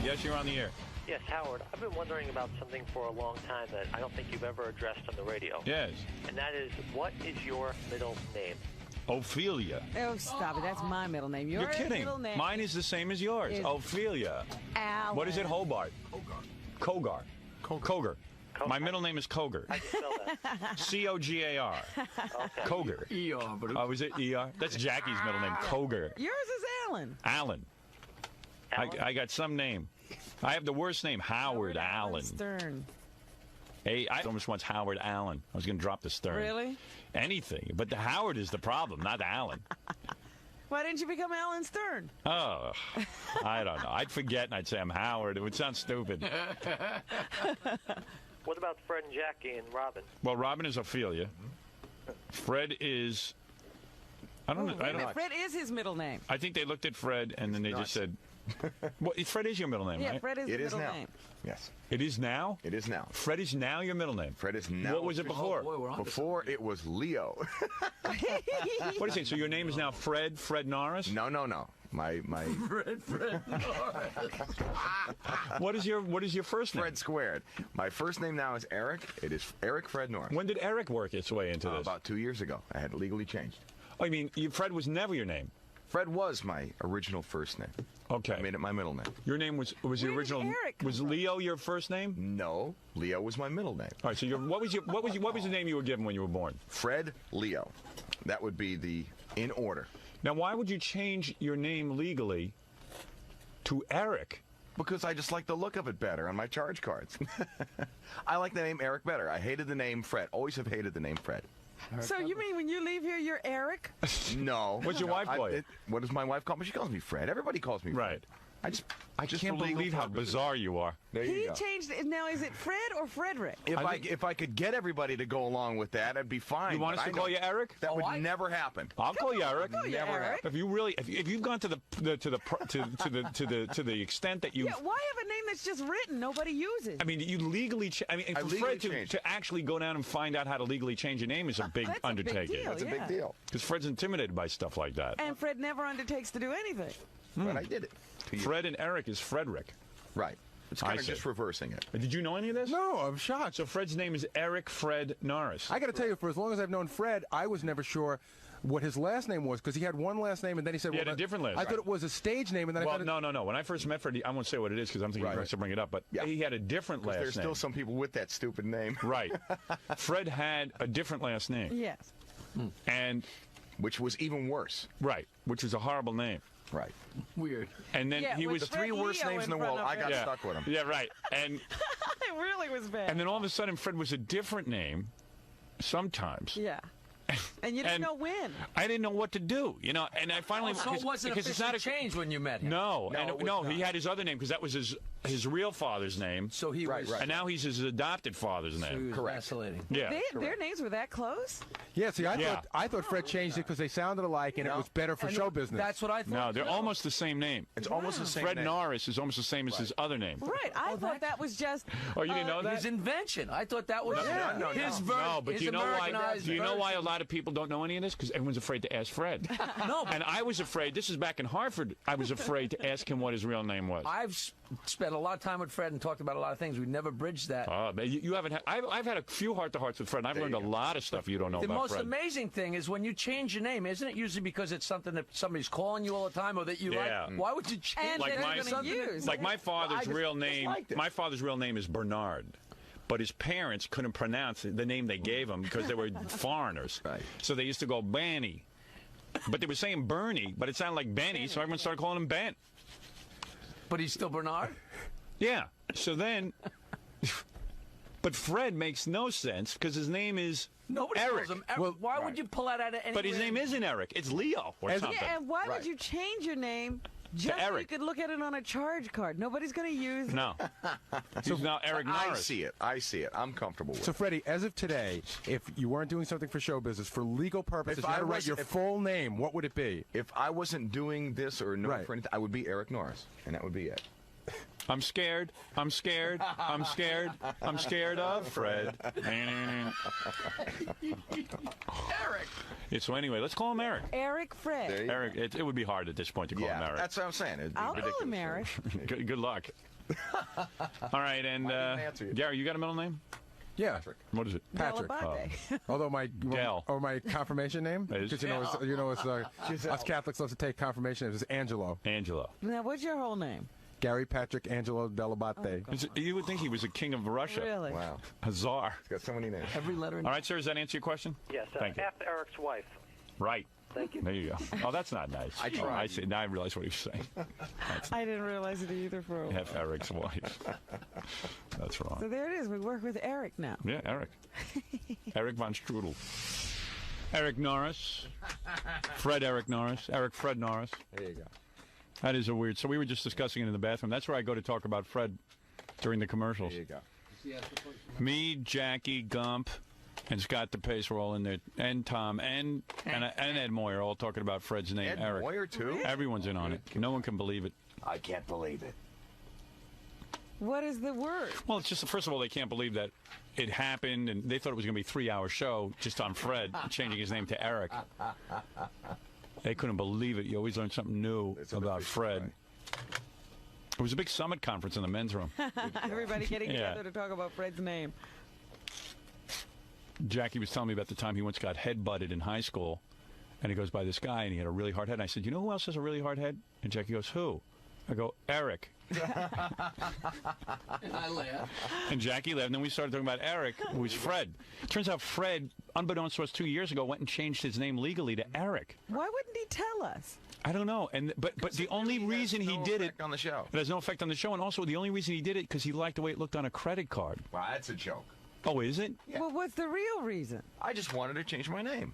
Yes, you're on the air. Yes, Howard, I've been wondering about something for a long time that I don't think you've ever addressed on the radio. Yes. And that is, what is your middle name? Ophelia. Oh, stop it. That's my middle name. You're kidding. Middle name Mine is the same as yours. is Ophelia. Alan. What is it? Hobart. Kogar. Kogar. My middle name is Kogar. How do you spell that? C-O-G-A-R. Okay. Kogar. E.R. but Oh, is it E-R? That's Jackie's middle name, Kogar. Yours is Alan. Alan. Alan? I got some name. I have the worst name, Howard Allen. Stern. Hey, I almost wants Howard Allen. I was going to drop the Stern. Really? Anything. But the Howard is the problem, not Allen. Why didn't you become Alan Stern? Oh, I don't know. I'd forget and I'd say I'm Howard. It would sound stupid. What about Fred and Jackie and Robin? Well, Robin is Ophelia. Fred is... I don't know. Wait a minute, Fred is his middle name. I think they looked at Fred and then they just said... Well, Fred is your middle name, Yeah, right? Fred is It the is middle now. name. Yes, It is now? it is now. Fred is now your middle name? Fred is now. What was it before? Oh, boy, we're on to Before it was Leo. What is it? So your name is now Fred Norris? No. My Fred. What is your first name? Fred squared. My first name now is Eric. It is Eric Fred Norris. When did Eric work its way into this? About 2 years ago. I had it legally changed. Oh, you mean Fred was never your name? Fred was my original first name. Okay. I made it my middle name. Your name was the Where did original. Eric come Was from? Leo your first name? No, Leo was my middle name. All right. So what was the name you were given when you were born? Fred Leo. That would be the in order. Now, why would you change your name legally to Eric? Because I just like the look of it better on my charge cards. I like the name Eric better. I hated the name Fred. Always have hated the name Fred. So you mean when you leave here, you're Eric? No. What's your wife call you? What does my wife call me? She calls me Fred. Everybody calls me Fred. Right. I just can't for legal believe how purposes. bizarre you are. There you He go. changed it. Now, is it Fred or Frederick? If I could get everybody to go along with that, I'd be fine. You want us but to I call know you Eric? That would never happen. I'll call you Eric. call you Never Eric. happened. If you really, if you've gone to the extent that you, Yeah, why have a name that's just written nobody uses? I mean, you legally. And for legally Fred changed to actually go down and find out how to legally change your name is a big That's a big undertaking. deal. That's a Yeah. big deal. Because Fred's intimidated by stuff like that. And Fred never undertakes to do anything. But I did it. To you. Fred and Eric is Frederick. Right. It's I kind of see. just reversing it. Did you know any of this? No, I'm shocked. So Fred's name is Eric Fred Norris. I got to tell you, for as long as I've known Fred, I was never sure what his last name was because he had one last name and then he said, He had a different last I name. thought it was a stage name and then I Well, found no. When I first met Fred, I won't say what it is because I'm thinking Right. you're going to bring it up, but Yeah. he had a different last There's name. still some people with that stupid name. Right. Fred had a different last name. Yes. And, Which was even worse. right, which is a horrible name. Right. Weird. And then Yeah, he with was... Fred Three worst Leo names in the front world. of I got it. stuck with them. Yeah, right. And It really was bad. and then all of a sudden, Fred was a different name sometimes. Yeah. And you didn't And- know when. I didn't know what to do, and I finally... So it wasn't because officially changed when you met him. No, No, and it was no, not. he had his other name because that was his real father's name, So he Right, was, right. and now he's his adopted father's so he name. was Correct. vacillating. Yeah. Their names were that close? Yeah, see, Yeah. I thought Fred changed it because they sounded alike and it No. was better for And show business. That's what I thought. No, they're too. almost the same name. It's almost the same Fred name. Norris is almost the same as his other name. Right. I thought that was just. Oh, you didn't know that? His invention. I thought that was his version. No, but his do you know why? Americanized Do you know why a version. lot of people don't know any of this? Because everyone's afraid to ask Fred. No, but And I was afraid. This is back in Hartford. I was afraid to ask him what his real name was. I've spent a lot of time with Fred and talked about a lot of things. We never bridged that. But you haven't. I've had a few heart-to-hearts with Fred. And I've learned a lot of stuff you don't know The about most Fred. amazing thing is when you change your name, isn't it usually because it's something that somebody's calling you all the time or that you Yeah. like? Why would you change And Like they're my- going to use. Like my I father's just- real just name. liked it. My father's real name is Bernard. But his parents couldn't pronounce the name they gave him because they were foreigners. Right. So they used to go Benny. But they were saying Bernie, but it sounded like Benny, so everyone started calling him Ben. But he's still Bernard? Yeah. So then, but Fred makes no sense because his name is Nobody Eric. calls him Eric. Why would you pull that out of any? But his name isn't Eric. It's Leo or something. Yeah, and why Right. would you change your name just so you Eric. could look at it on a charge card? Nobody's going to use. No. He's now Eric I Norris. see it. I see it. I'm comfortable with So, it. Freddie, as of today, if you weren't doing something for show business, for legal purposes, If you had I to write was- your if- full name, what would it be? If I wasn't doing this or known Right. for anything, I would be Eric Norris, and that would be it. I'm scared. I'm scared. I'm scared. I'm scared of Fred. Eric. Yeah, so anyway, let's call him Eric. Eric Fred. There you go. Eric, it would be hard at this point to call him Yeah, Eric. that's what I'm saying. It'd be I'll call him ridiculous. Eric. Good luck. All right, and I didn't answer you. Gary, you got a middle name? Yeah. Patrick. What is it? Patrick. Delabate. Although my Gail. my confirmation name, It is? because us Catholics love to take confirmation names. It's Angelo. Angelo. Now, what's your whole name? Gary Patrick Angelo Delabate. You would think he was a king of Russia. Really? Wow. A czar. He's got so many names. Every letter. All right, sir, does that answer your question? Yes, Thank you. F. Eric's wife. Right. Thank you. There you go. Oh, that's not nice. I tried. Oh, I see. Now I realize what he was saying. I didn't realize it either for a while. F. Eric's wife. That's So wrong. there it is. We work with Eric now. Yeah, Eric. Eric von Strudel. Eric Norris. Fred Eric Norris. Eric Fred Norris. There you go. That is a weird. So we were just discussing it in the bathroom. That's where I go to talk about Fred during the commercials. There you go. Me, Jackie, Gump, and Scott DePace were all in there, and Tom, and Ed Moyer, all talking about Fred's name, Ed Eric. Moyer, too? Everyone's in on it. No one can believe it. I can't believe it. What is the word? Well, it's just, first of all, they can't believe that it happened, and they thought it was going to be a 3-hour show just on Fred, changing his name to Eric. They couldn't believe it. You always learn something new about Fred. It was a big summit conference in the men's room. Everybody getting Yeah. together to talk about Fred's name. Jackie was telling me about the time he once got head-butted in high school, and he goes by this guy, and he had a really hard head. And I said, you know who else has a really hard head? And Jackie goes, who? I go, Eric. And I laugh. And Jackie laughed, and then we started talking about Eric, who was Fred. Turns out Fred, unbeknownst to us 2 years ago, went and changed his name legally to Eric. Why wouldn't he tell us? I don't know. But the only reason he did it, on the show. it has no effect on the show, and also the only reason he did it because he liked the way it looked on a credit card. Wow, that's a joke. Oh, is it? Well, what's the real reason? I just wanted to change my name.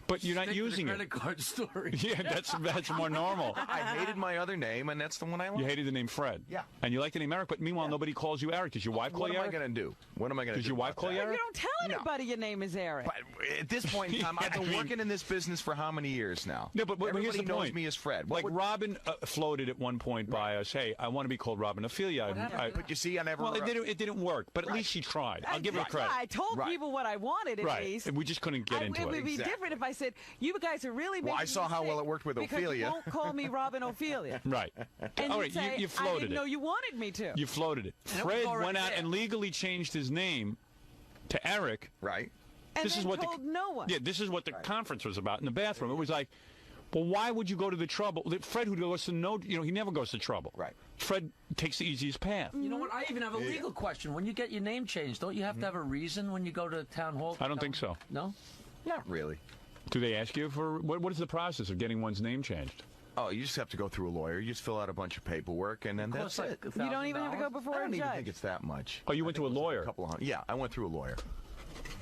But you're not Stick to the using it. credit card story. Yeah, that's more normal. I hated my other name, and that's the one I like. You hated the name Fred. Yeah. And you like the name Eric, but meanwhile, nobody calls you Eric. Does your wife call What you am I Eric? going to do? What am I going to do? Does your wife about call that? you You Eric? don't tell anybody your name is Eric. But at this point in time, I've been working in this business for how many years now? No, but Everybody here's the knows point. me as Fred. Like Robin floated at one point by us, hey, I want to be called Robin Ophelia. But you see, I never. Well, it didn't work, but at least she tried. I'll give her Yeah, credit. I told Right. people what I wanted at Right. least. And we just couldn't get into It would it. be Exactly. different if I said, you guys are really making I saw a how well mistake it worked with because Ophelia. You won't call me Robin Ophelia. Right. And All you'd right, say, you I floated didn't it. know you wanted me to. You floated it. And it was Fred already went out there. and legally changed his name to Eric. Right. and This then is what told no one. Yeah, this is what the conference was about in the bathroom. It was like, well, why would you go to the trouble? Fred, who goes to no, he never goes to trouble. Right. Fred takes the easiest path. You know what? I even have a legal question. When you get your name changed, don't you have to have a reason when you go to town hall? I don't think so. No? Not really. Do they ask you for what is the process of getting one's name changed? Oh, you just have to go through a lawyer. You just fill out a bunch of paperwork, and then that's it. You don't even have to go I before a don't even judge. think it's that much. Oh, you went to a lawyer, Yeah, I went through a lawyer.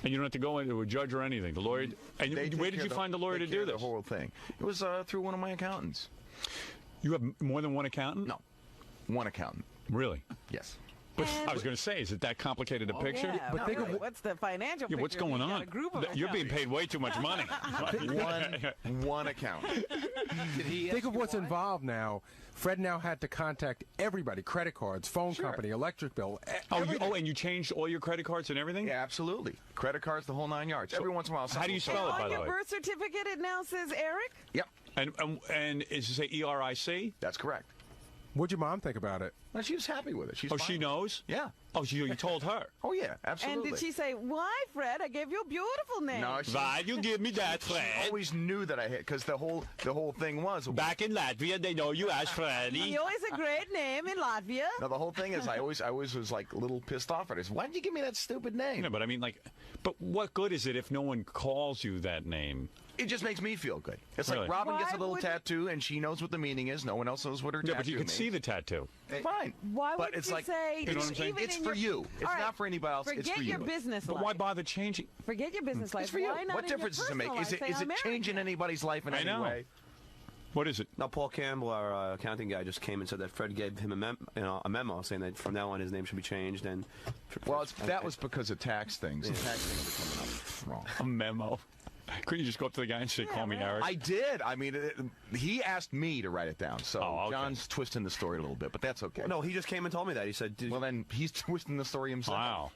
and you don't have to go into a judge or anything. The lawyer. And They take where did care you of find the lawyer to take care do of this? The whole thing. It was through one of my accountants. You have more than one accountant? No, one accountant. Really? Yes. But I was going to say, is it that complicated a picture? Yeah, But think of really, what's the financial Yeah, what's picture if going you got on? A group of You're being accountants? paid way too much money. One accountant. Did he Think of what's involved now. Fred now had to contact everybody: credit cards, phone company, electric bill. And you changed all your credit cards and everything? Yeah, absolutely. Credit cards, the whole 9 yards. Every once in a while. how do you something spell will it, by On the your way? birth certificate, it now says Eric. Yep, And is it say ERIC? that's correct. What'd your mom think about it? Well, she was happy with it. She's Oh, fine she with it. knows? Yeah. Oh, you told her. Oh, yeah, absolutely. And did she say, "Why, Fred? I gave you a beautiful name." No, she Why you give me that, she Fred? always knew that I hit because the whole thing was. Back in Latvia, they know you as Freddy. He always a great name in Latvia. No, the whole thing is I always was like a little pissed off at her. Why did you give me that stupid name? No, but I mean, but what good is it if no one calls you that name? It just makes me feel good. It's Really? like Robin gets a Why little would- tattoo and she knows what the meaning is. No one else knows what her Yeah, tattoo but you can means. see the tattoo. Fine. Why but would it's you like, say? You know what I'm saying? even It's in for your- you. It's All right, not for anybody else. Forget It's for your you. business But life. why bother changing? Forget your business life. It's for you. Why not What in your difference does it make? personal Is it life? Say, is it "I'm changing Eric." anybody's life in I any know. way? What is it? Now, Paul Campbell, our accounting guy, just came and said that Fred gave him a memo saying that from now on his name should be changed. And Well, that was because of tax things. The tax things are coming up wrong. A memo. Couldn't you just go up to the guy and say, "Call me Eric"? I did. I mean, he asked me to write it down. So Oh, okay. John's twisting the story a little bit, but that's okay. no, he just came and told me that. He said, Well, then he's twisting the story himself. Wow.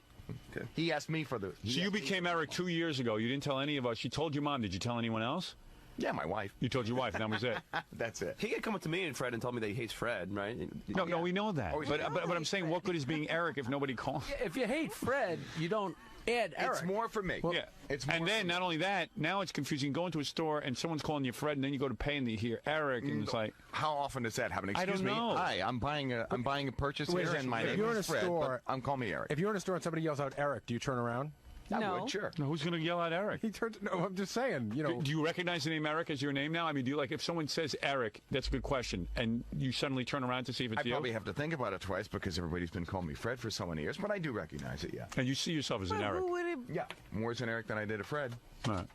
He asked me for the. So you became Eric 2 years ago. You didn't tell any of us. You told your mom. Did you tell anyone else? Yeah, my wife. You told your wife, and that was it. That's it. He had come up to me and Fred and told me that he hates Fred, right? No, we know that. But I'm saying, what good is being Eric if nobody calls? If you hate Fred, you don't add Eric. It's more for me. Yeah. It's more and then, not only that, now it's confusing. You go into a store, and someone's calling you Fred, and then you go to pay, and you hear Eric, and it's like... How often does that happen? I Excuse don't me. know. Hi, I'm buying a purchase Wait a here, second. and my If name you're in is a Fred, store- but call me Eric. If you're in a store and somebody yells out Eric, do you turn around? I No. would, sure. No, who's going to yell at Eric? He turns. No, I'm just saying. You know. Do you recognize the name Eric as your name now? I mean, do you, like, if someone says Eric, that's a good question, and you suddenly turn around to see if it's I you? probably have to think about it twice because everybody's been calling me Fred for so many years, but I do recognize it, yeah. And you see yourself as an But Eric. who would it? Yeah. More as an Eric than I did a Fred. Right.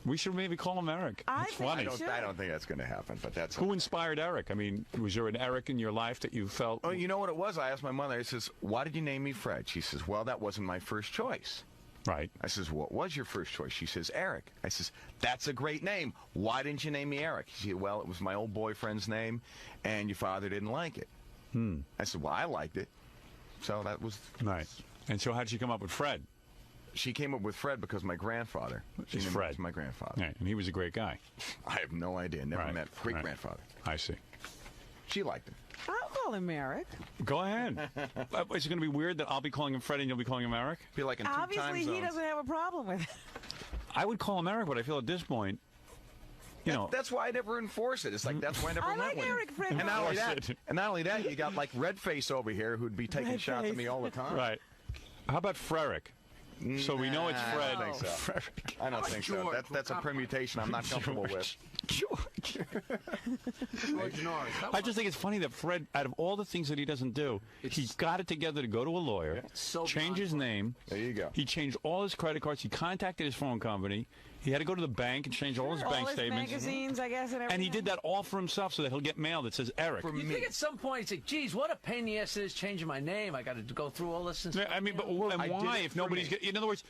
We should maybe call him Eric. I It's think funny. we should. I don't think that's going to happen, but that's... Who inspired Eric? I mean, was there an Eric in your life that you felt... Oh, you know what it was? I asked my mother, I says, why did you name me Fred? She says, well, that wasn't my first choice. Right. I says, what was your first choice? She says, Eric. I says, that's a great name. Why didn't you name me Eric? She said, well, it was my old boyfriend's name, and your father didn't like it. I said, well, I liked it. So that was... Right. And so how did you come up with Fred? She came up with Fred because my grandfather. She Is knew Fred. was my grandfather. Right. And he was a great guy. I have no idea. Never Right. met great-grandfather. I see. She liked him. I'll call him Eric. Go ahead. Is it going to be weird that I'll be calling him Fred and you'll be calling him Eric? I feel like in two Obviously, time he zones. doesn't have a problem with it. I would call him Eric, but I feel at this point, you know... That's why I never enforce it. It's like that's why I never I went like with him. Eric Fred. And not only Enforce that, it. and not only that, you got like Redface over here who'd be taking shots at me all the time. Right. How about Frerick? So we know it's Nah, Fred. I don't think so. Frerick. I don't think so. That's a permutation I'm not comfortable with. George. George Norris. I just think it's funny that Fred, out of all the things that he doesn't do, he got it together to go to a lawyer, so change beyond his name. There you go. He changed all his credit cards. He contacted his phone company. He had to go to the bank and change all his All bank his statements. magazines, I guess, and everything. And he did that all for himself so that he'll get mail that says Eric. You think at some point he's like, geez, what a pain in the ass it is changing my name. I got to go through all this and Yeah, stuff. I mean, but I did why? it If for nobody's, me. in other words,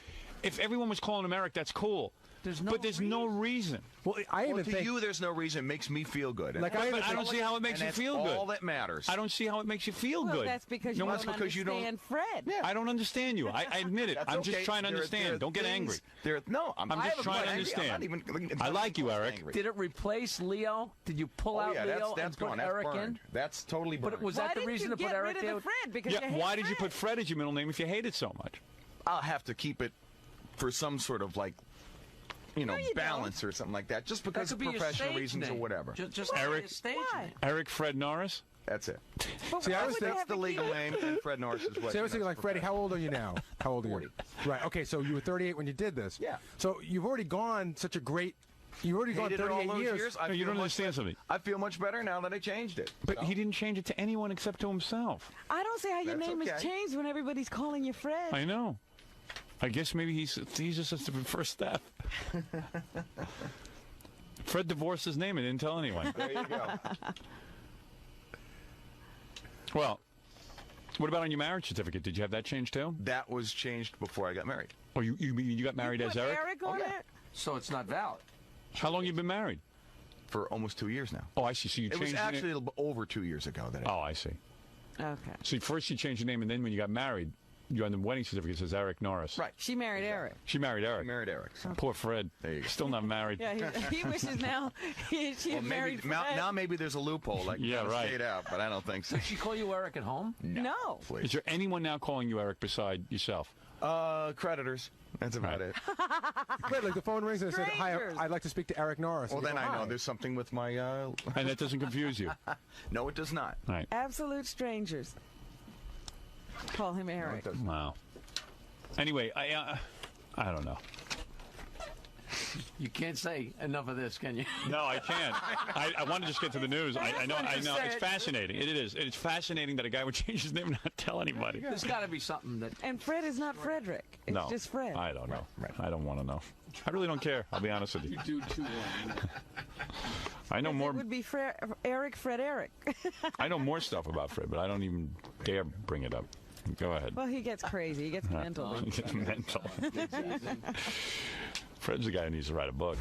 if everyone was calling him Eric, that's cool. There's no but there's no reason. Well, I Well, even to think. you, there's no reason. It makes me feel good. Like, I even But I don't think- see how it makes and you that's feel good. all that matters. I don't see how it makes you feel Well, good. that's because No, you it's don't because you don't- understand Fred. Yeah. I don't understand you. I admit it. That's I'm just okay. trying to There are understand. Don't get angry. No, I'm I'm just not trying to angry. I'm not understand. even, I like you, Eric. angry. Did it replace Leo? Did you pull Oh, out yeah, Leo that's and put gone. That's Eric burned. in? That's totally burned. But was Why that the didn't reason you to put get Eric rid there? of the Fred? Because you Yeah, hate why did you Fred. put Fred as your middle name if you hate it so much? I'll have to keep it for some sort of like, you balance or something like that, just That because could of be your professional stage reasons name. or whatever. Just Eric- a stage Why? name. Eric Fred Norris? That's it. But See, why I was would they thinking- have That's the to keep legal it? name, and Fred Norris is what. See, I was thinking, like, Freddie, how old are you now? How old are 40. you? Right. Okay, so you were 38 when you did this. Yeah. So you've already gone such a great. You've already gone Hated it all 38 those years. I No, you feel don't much understand better- something. I feel much better now that I changed it. But he didn't change it to anyone except to himself. I don't see how your That's name okay. has changed when everybody's calling you Fred. I know. I guess maybe he's just a first step. Fred divorced his name and didn't tell anyone. There you go. Well, what about on your marriage certificate? Did you have that changed too? That was changed before I got married. Or you got married You as put Eric? on yeah. it? So it's not valid. How long you been married? For almost 2 years now. Oh, I see. So you It changed was the actually name. a little bit over 2 years ago that I Oh, I see. Okay. So first you changed your name, and then when you got married, you on the wedding certificate it says Eric Norris. Right. She married Eric. She married Eric. married Eric. So. Poor Fred. There you go. Still not married. Yeah, he wishes now she had married now, Fred. now maybe there's a loophole. Like Yeah, right. Stayed out, but I don't think so. Did she call you Eric at home? No. Please. Is there anyone now calling you Eric beside yourself? Creditors. That's about it. Wait, like the phone rings and it says, "Hi, Strangers. I'd like to speak to Eric Norris." Well, And you then go, I know "Hi." there's something with my. And that doesn't confuse you. No, it does not. Right. Absolute strangers. Call him Eric. Wow. Anyway, I don't know. You can't say enough of this, can you? No, I can't. I want to just get to the news. I know. Just say It's it. fascinating. It is. It's fascinating that a guy would change his name and not tell anybody. There's got to be something that. And Fred is not Frederick. It's No, just Fred. I don't know. I don't want to know. I really don't care. I'll be honest with you. Do too I know more. It would be Eric, Fred, Eric. I know more stuff about Fred, but I don't even dare bring it up. Go ahead. Well, he gets crazy. He gets mental. It's mental. Fred's the guy who needs to write a book.